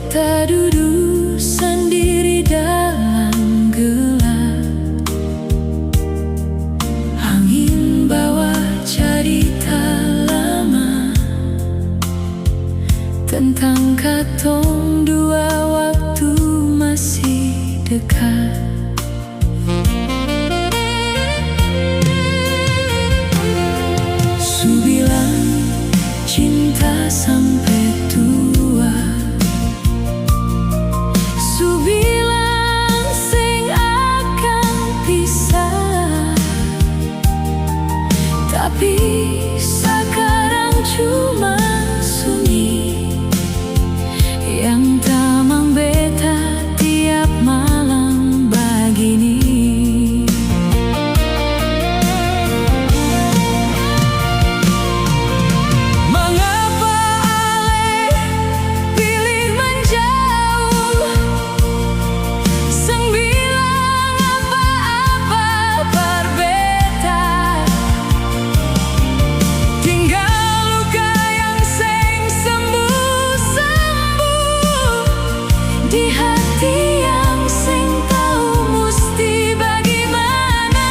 Beta duduk sendiri dalam gelap, angin bawa cerita lama tentang katong dua waktu masih dekat. Su bilang cinta sampai tua, su bilang sing akan pisah, tapi sekarang cuma sunyi yang tamang beta tiap malam begini. Mengapa ale pilih menjauh, seng bilang apa-apa berbeda, tinggal luka yang seng sembuh-sembuh di hati yang seng tahu musti bagaimana.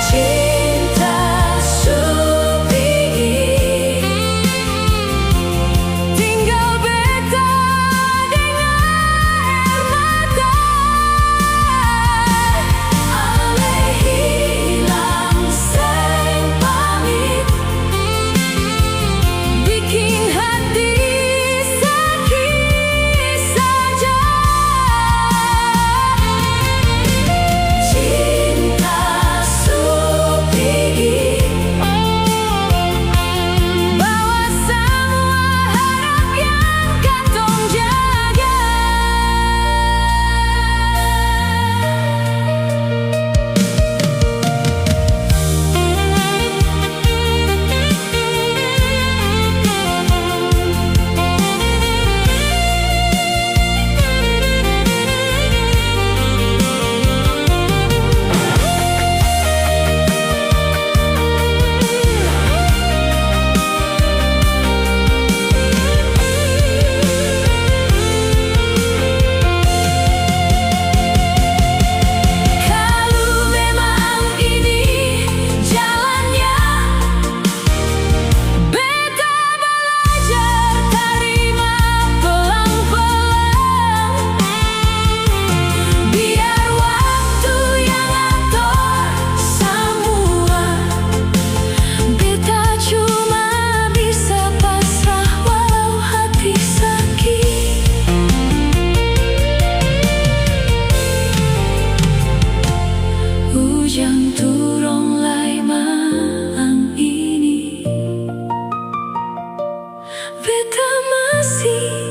Cinta supi tinggal beta dengan air mata, ale hilang seng pamit, bikin hati sakit saja. Cinta supi bawa semua harap yang katong jaga. Kalau memang ini jalannya, beta belajar terima pelan-pelan, biar waktu yang atur semua. Beta cuma bisa pasrah walau hati sakit. Hujan turun lai malam ini, beta masih